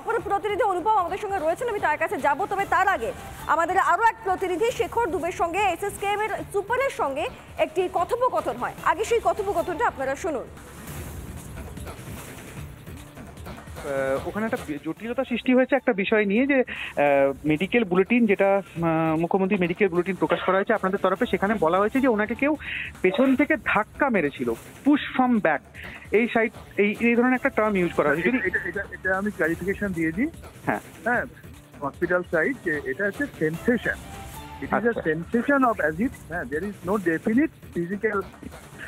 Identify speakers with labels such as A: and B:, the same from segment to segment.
A: অপর প্রতিনিধি অনুপম আমাদের সঙ্গে রয়েছেন, আমি তার কাছে যাব। তবে তার আগে আমাদের আরো এক প্রতিনিধি শেখর দুবের সঙ্গে এসএসকেএম এর সুপারের সঙ্গে একটি কথোপকথন হয়। আগে সেই কথোপকথনটা আপনারা শুনুন।
B: ওখানে একটা জটিলতা সৃষ্টি হয়েছে একটা বিষয় নিয়ে, যে মেডিকেল বুলেটিন, যেটা মুখ্যমন্ত্রী মেডিকেল বুলেটিন প্রকাশ করা হয়েছে আপনাদের তরফে, সেখানে বলা হয়েছে যে ওনাকে কেউ পেছন থেকে ধাক্কা মেরেছিল, পুশ ফ্রম ব্যাক, এই সাইড, এই ধরনের একটা টার্ম ইউজ করা হয়েছে।
C: এটা আমি ক্লারিফিকেশন দিয়ে দিই। হ্যাঁ, হসপিটাল সাইড যে এটা হচ্ছে sensation, it is a sensation of as if there is no definite physical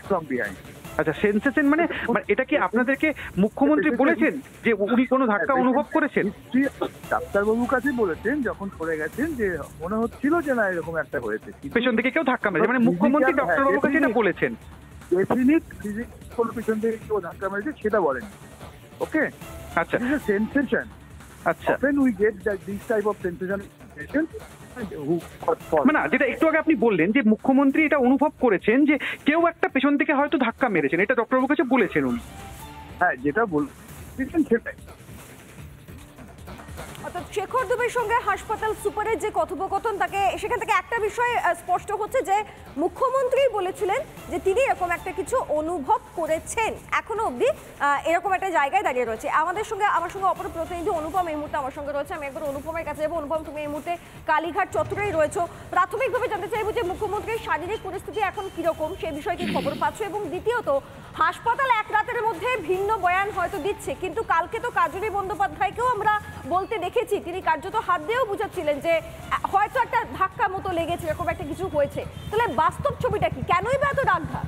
C: from behind.
B: আচ্ছা, সেন্সেশন মানে এটা কি আপনাদেরকে মুখ্যমন্ত্রী বলেছেন যে উনি কোনো ধাক্কা অনুভব করেছেন?
C: ডাক্তারবাবুর কাছে বলেছেন যখন পড়ে গেছেন যে মনে হচ্ছিল যে না এরকম একটা হয়েছে,
B: পেছন থেকে কেউ ধাক্কা মেরেছে, মানে মুখ্যমন্ত্রী ডক্টরবাবুর কাছে এটা বলেছেন।
C: ডেফিনিট ফিজিক্যাল পেছন থেকে কেউ ধাক্কা মেরেছে সেটা বলেন। ওকে,
B: আচ্ছা,
C: ইট ইজ আ সেন্সেশন।
B: আচ্ছা,
C: often we get that this type of sensation
B: মানে যেটা একটু আগে আপনি বললেন যে মুখ্যমন্ত্রী এটা অনুভব করেছেন যে কেউ একটা পেছন থেকে হয়তো ধাক্কা মেরেছেন, এটা ডক্টরবাবুর কাছে বলেছেন উনি।
C: হ্যাঁ, যেটা বলছেন সেটাই।
A: অর্থাৎ শেখর দুবের সঙ্গে হাসপাতাল সুপারের যে কথোপকথন, তাকে সেখান থেকে একটা বিষয় স্পষ্ট হচ্ছে যে মুখ্যমন্ত্রী বলেছিলেন যে তিনি এরকম একটা কিছু অনুভব করেছেন। এখনো অবধি এরকম একটা জায়গায় দাঁড়িয়ে রয়েছে। আমার সঙ্গে অপর প্রতিনিধি অনুপম এই মুহূর্তে আমার সঙ্গে রয়েছে। আমি একবার অনুপমের কাছে যাবো। অনুপম, তুমি এই মুহূর্তে কালীঘাট চত্বরেই রয়েছো। প্রাথমিকভাবে জানতে চাইবো যে মুখ্যমন্ত্রীর শারীরিক পরিস্থিতি এখন কিরকম, সেই বিষয়ে কি খবর পাচ্ছ? এবং দ্বিতীয়ত, হাসপাতাল এক রাতের মধ্যে ভিন্ন বয়ান হয়তো দিচ্ছে, কিন্তু কালকে তো কাজলী বন্দ্যোপাধ্যায়কেও আমরা বলতে দেখেছি, তিনি কার্যত হাত দিয়েও বুঝাচ্ছিলেন যে হয়তো একটা ধাক্কা মতো লেগেছে, এরকম একটা কিছু হয়েছে। তাহলে বাস্তব ছবিটা কি? কেনই বা এত রাগঢাক?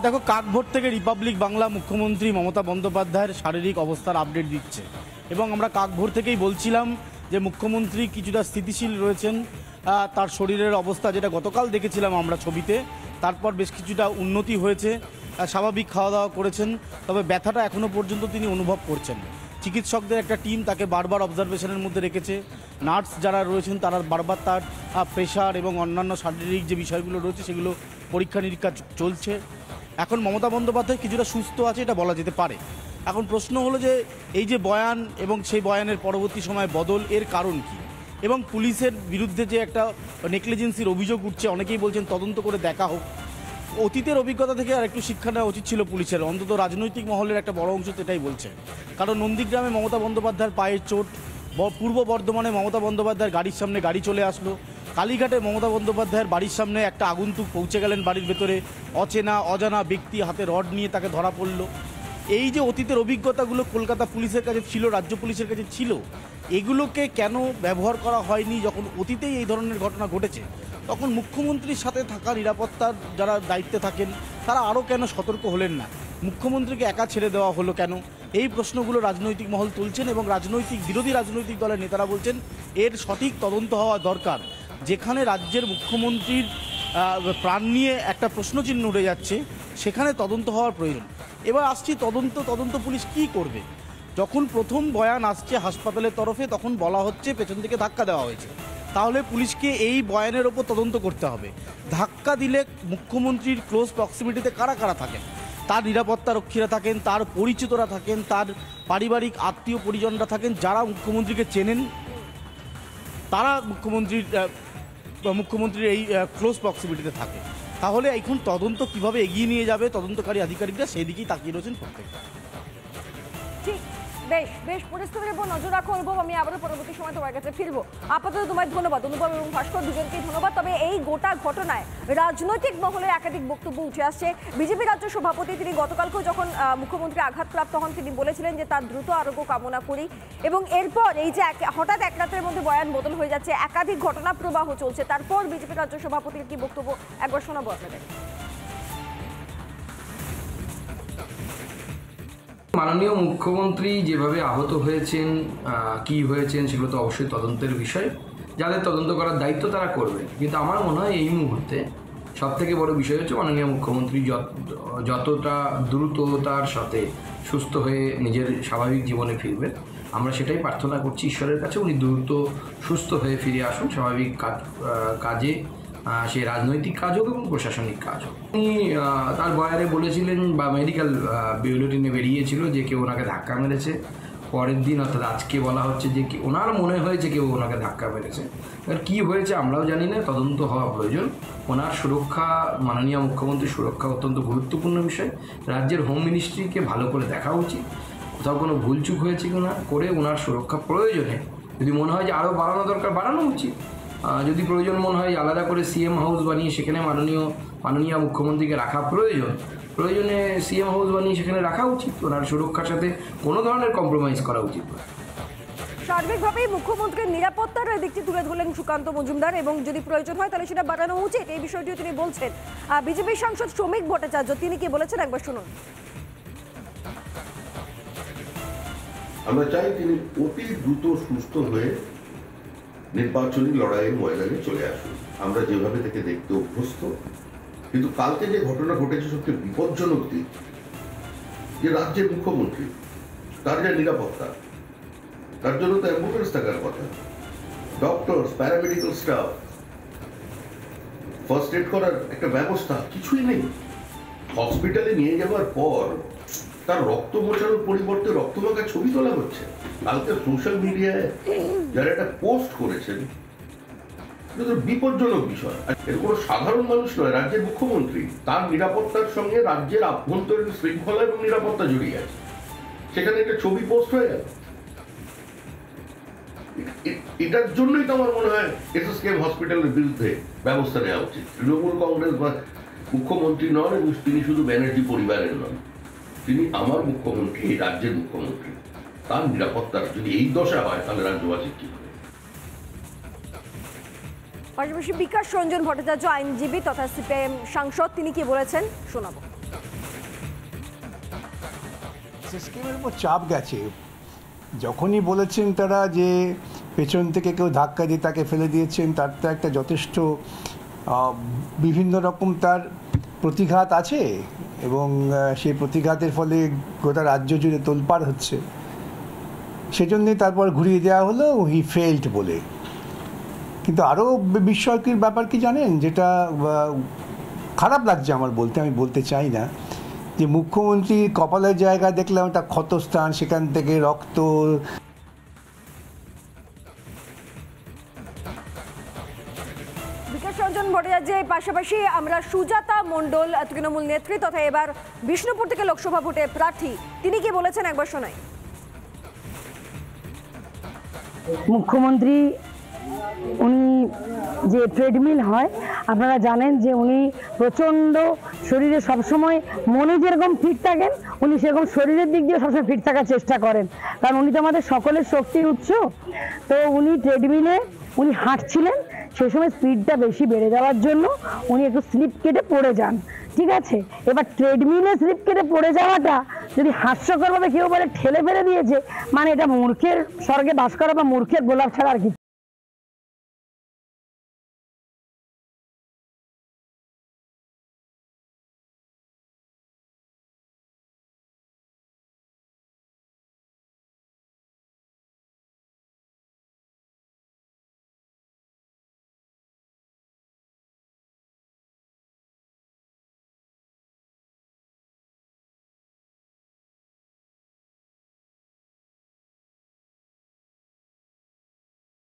D: দেখো, কাকভোর থেকে রিপাবলিক বাংলা মুখ্যমন্ত্রী মমতা বন্দ্যোপাধ্যায়ের শারীরিক অবস্থার আপডেট দিচ্ছে, এবং আমরা কাকভোর থেকেই বলছিলাম যে মুখ্যমন্ত্রী কিছুটা স্থিতিশীল রয়েছেন। তার শরীরের অবস্থা, যেটা গতকাল দেখেছিলাম আমরা ছবিতে, তারপর বেশ কিছুটা উন্নতি হয়েছে, স্বাভাবিক খাওয়া দাওয়া করেছেন, তবে ব্যথাটা এখনও পর্যন্ত তিনি অনুভব করছেন। চিকিৎসকদের একটা টিম তাকে বারবার অবজারভেশনের মধ্যে রেখেছে। নার্স যারা রয়েছেন তারা বারবার তার প্রেশার এবং অন্যান্য শারীরিক যে বিষয়গুলো রয়েছে সেগুলো পরীক্ষা নিরীক্ষা চলছে। এখন মমতা বন্দ্যোপাধ্যায় কিছুটা সুস্থ আছে, এটা বলা যেতে পারে। এখন প্রশ্ন হলো যে এই যে বয়ান এবং সেই বয়ানের পরবর্তী সময় বদল, এর কারণ কি? এবং পুলিশের বিরুদ্ধে যে একটা নেগলিজেন্সির অভিযোগ উঠছে, অনেকেই বলছেন তদন্ত করে দেখা হোক। অতীতের অভিজ্ঞতা থেকে আর একটু শিক্ষা নেওয়া উচিত ছিল পুলিশের, অন্তত রাজনৈতিক মহলের একটা বড় অংশ এটাই বলছে। কারণ নন্দীগ্রামে মমতা বন্দ্যোপাধ্যায়ের পায়ের চোট, পূর্ব বর্ধমানে মমতা বন্দ্যোপাধ্যায়ের গাড়ির সামনে গাড়ি চলে আসলো, কালীঘাটে মমতা বন্দ্যোপাধ্যায়ের বাড়ির সামনে একটা আগন্তুক পৌঁছে গেলেন বাড়ির ভেতরে, অজানা ব্যক্তি হাতে রড নিয়ে তাকে ধরা পড়ল। এই যে অতীতের অভিজ্ঞতাগুলো কলকাতা পুলিশের কাছে ছিল, রাজ্য পুলিশের কাছে ছিল, এগুলোকে কেন ব্যবহার করা হয়নি? যখন অতীতেই এই ধরনের ঘটনা ঘটেছে, তখন মুখ্যমন্ত্রীর সাথে থাকা নিরাপত্তার যারা দায়িত্বে থাকেন তারা আরও কেন সতর্ক হলেন না? মুখ্যমন্ত্রীকে একা ছেড়ে দেওয়া হলো কেন? এই প্রশ্নগুলো রাজনৈতিক মহল তুলছেন, এবং বিরোধী রাজনৈতিক দলের নেতারা বলছেন এর সঠিক তদন্ত হওয়া দরকার। যেখানে রাজ্যের মুখ্যমন্ত্রীর প্রাণ নিয়ে একটা প্রশ্নচিহ্ন উঠে যাচ্ছে, সেখানে তদন্ত হওয়ার প্রয়োজন। এবার আসছি তদন্ত পুলিশ কি করবে? যখন প্রথম বয়ান আসছে হাসপাতালের তরফে, তখন বলা হচ্ছে পেছন থেকে ধাক্কা দেওয়া হয়েছে। তাহলে পুলিশকে এই বয়ানের ওপর তদন্ত করতে হবে। ধাক্কা দিলে মুখ্যমন্ত্রীর ক্লোজ প্রক্সিমিটিতে কারা কারা থাকেন? তার নিরাপত্তা রক্ষীরা থাকেন, তার পরিচিতরা থাকেন, তার পারিবারিক আত্মীয় পরিজনরা থাকেন, যারা মুখ্যমন্ত্রীকে চেনেন, তারা মুখ্যমন্ত্রীর এই ক্লোজ প্রক্সিমিটিতে থাকে। তাহলে এখন তদন্ত কিভাবে এগিয়ে নিয়ে যাবে তদন্তকারী আধিকারিকরা, সেই দিকেই তাকিয়ে রয়েছেন প্রত্যেকে।
A: ঠিক, বেশ পরিস্থিতির উপর নজর রাখো অনুভব। আমি আবারও পরবর্তী সময় তোমার কাছে ফিরবো। আপাতত তোমায় ধন্যবাদ অনুভব এবং ভাস্কর, দুজনকেই ধন্যবাদ। তবে এই গোটা ঘটনায় রাজনৈতিক মহলের একাধিক বক্তব্য উঠে আসছে। বিজেপি রাজ্য সভাপতি, তিনি গতকালকেও যখন মুখ্যমন্ত্রী আঘাতপ্রাপ্ত হন, তিনি বলেছিলেন যে তার দ্রুত আরোগ্য কামনা করি। এবং এরপর এই যে হঠাৎ এক রাতের মধ্যে বয়ান বদল হয়ে যাচ্ছে, একাধিক ঘটনা প্রবাহ চলছে, তারপর বিজেপি রাজ্য সভাপতির কি বক্তব্য একবার শোনাবো আপনাদের।
E: মাননীয় মুখ্যমন্ত্রী যেভাবে আহত হয়েছেন, কি হয়েছেন, সেগুলো তো অবশ্যই তদন্তের বিষয়। যাদের তদন্ত করার দায়িত্ব তারা করবেন, কিন্তু আমার মনে হয় এই মুহূর্তে সবথেকে বড় বিষয় হচ্ছে মাননীয় মুখ্যমন্ত্রী যতটা দ্রুততার সাথে সুস্থ হয়ে নিজের স্বাভাবিক জীবনে ফিরবেন, আমরা সেটাই প্রার্থনা করছি ঈশ্বরের কাছে। উনি দ্রুত সুস্থ হয়ে ফিরে আসুন, স্বাভাবিক কাজে সে রাজনৈতিক কাজ হোক এবং প্রশাসনিক কাজ হোক। তিনি তার বয়ানে বলেছিলেন বা মেডিকেল বুলেটিনে বেরিয়েছিল যে কেউ ওনাকে ধাক্কা মেরেছে। পরের দিন অর্থাৎ আজকে বলা হচ্ছে যে ওনার মনে হয়েছে কেউ ওনাকে ধাক্কা মেরেছে। এবার কী হয়েছে আমরাও জানি না, তদন্ত হওয়া প্রয়োজন। ওনার সুরক্ষা, মাননীয় মুখ্যমন্ত্রীর সুরক্ষা অত্যন্ত গুরুত্বপূর্ণ বিষয়। রাজ্যের হোম মিনিস্ট্রিকে ভালো করে দেখা উচিত, কোথাও কোনো ভুলচুক হয়েছে কিনা করে ওনার সুরক্ষা প্রয়োজনে যদি মনে হয় যে আরও বাড়ানো দরকার বাড়ানো উচিত। যদি প্রয়োজন মনে হয় আলাদা করে সিএম হাউস বানিয়ে সেখানে মাননীয় মুখ্যমন্ত্রীকে রাখা প্রয়োজনে সিএম হাউস বানিয়ে সেখানে রাখা উচিত। ওনার সুরক্ষার সাথে কোনো ধরনের কম্প্রোমাইজ করা উচিত না।
A: সার্বিকভাবেই মুখ্যমন্ত্রীর নিরাপত্তার দিকটি তুলে ধরলেন সুকান্ত মজুমদার, এবং যদি প্রয়োজন হয় তাহলে সেটা বাড়ানো উচিত, এই বিষয়টিও তিনি বলছেন। বিজেপি সাংসদ শ্রমিক ভট্টাচার্য তিনি কি বলেছেন একবার শুনুন।
F: আমরা চাই তিনি অতি দ্রুত সুস্থ হয়ে নির্বাচনী লড়াইয়ের ময়দানে চলে আসুন। আমরা যেভাবে থেকে দেখতে অভ্যস্ত, কিন্তু কালকে যে ঘটনা ঘটেছে সবচেয়ে বিপজ্জনক দিক যে রাজ্যের মুখ্যমন্ত্রী, তার যা নিরাপত্তা, তার জন্য তো অ্যাম্বুলেন্স থাকার কথা, doctors, paramedical staff, first aid করার একটা ব্যবস্থা কিছুই নেই। হসপিটালে নিয়ে যাওয়ার পর তার রক্ত মোছানোর পরিবর্তে রক্তমাখা ছবি তোলা হচ্ছে। কালকে সোশ্যাল মিডিয়ায় যারা একটা পোস্ট করেছেন, এটা তো বিপজ্জনক বিষয়। এর কোনো সাধারণ মানুষ নয়, রাজ্যের মুখ্যমন্ত্রী। তার নিরাপত্তার সঙ্গে রাজ্যের আভ্যন্তরীণ শৃঙ্খলা এবং নিরাপত্তা জড়িয়ে আছে। সেখানে একটা ছবি পোস্ট হয়ে গেল। এটার জন্যই তো আমার মনে হয় এসএসকেএম হসপিটালের বিরুদ্ধে ব্যবস্থা নেওয়া উচিত। তৃণমূল কংগ্রেস বা মুখ্যমন্ত্রী নন, এবং তিনি শুধু ব্যানার্জি পরিবারের নন, তিনি আমার মুখ্যমন্ত্রী, এই রাজ্যের মুখ্যমন্ত্রী। তার নিরাপত্তার যদি এই দশা হয় তাহলে রাজ্যবাসীর কি হবে?
A: পাশাপাশি বিকাশ রঞ্জন ভট্টাচার্য আইনজীবী তথা সিপিআইএম সাংসদ তিনি কি বলেছেন শোনাবো।
G: সিস্টেমের উপর চাপ গেছে। যখনই বলেছেন তারা যে পেছন থেকে কেউ ধাক্কা দিয়ে তাকে ফেলে দিয়েছেন, তার তো একটা যথেষ্ট বিভিন্ন রকম তার প্রতিঘাত আছে, এবং সেই প্রতিঘাতের ফলে গোটা রাজ্য জুড়ে তোলপাড় হচ্ছে। সেজন্যে তারপর ঘুরিয়ে দেওয়া হলো হি ফেল্ড বলে। কিন্তু আরও বিস্ময়কর ব্যাপার কি জানেন, যেটা খারাপ লাগছে আমার বলতে, আমি বলতে চাই না, যে মুখ্যমন্ত্রী কপালের জায়গা দেখলাম একটা ক্ষতস্থান, সেখান থেকে রক্ত।
A: বিকাশ রঞ্জন ভট্টাচার্যের পাশাপাশি আমরা সুজাতা মণ্ডল তৃণমূল নেত্রী তথা এবার বিষ্ণুপুর থেকে লোকসভা ভোটে প্রার্থী, তিনি কি বলেছেন একবার শোনাই।
H: মুখ্যমন্ত্রী উনি যে ট্রেডমিল হয়, আপনারা জানেন যে উনি প্রচণ্ড শরীরে সবসময়, মনে যেরকম ফিট থাকেন উনি সেরকম শরীরের দিক দিয়ে সবসময় ফিট থাকার চেষ্টা করেন, কারণ উনি তো আমাদের সকলের শক্তির উৎস। তো উনি ট্রেডমিলে উনি হাঁটছিলেন, সেই সময় স্পিডটা বেশি বেড়ে যাওয়ার জন্য উনি একটু স্লিপ কেটে পড়ে যান। ঠিক আছে, এবার ট্রেডমিলে স্লিপ কেটে পড়ে যাওয়াটা যদি হাস্যকরভাবে কেউ বলে ঠেলে ফেলে দিয়েছে, মানে এটা মূর্খের স্বর্গে বাস করা বা মূর্খের গোলাপ ছাড়া আর কিছু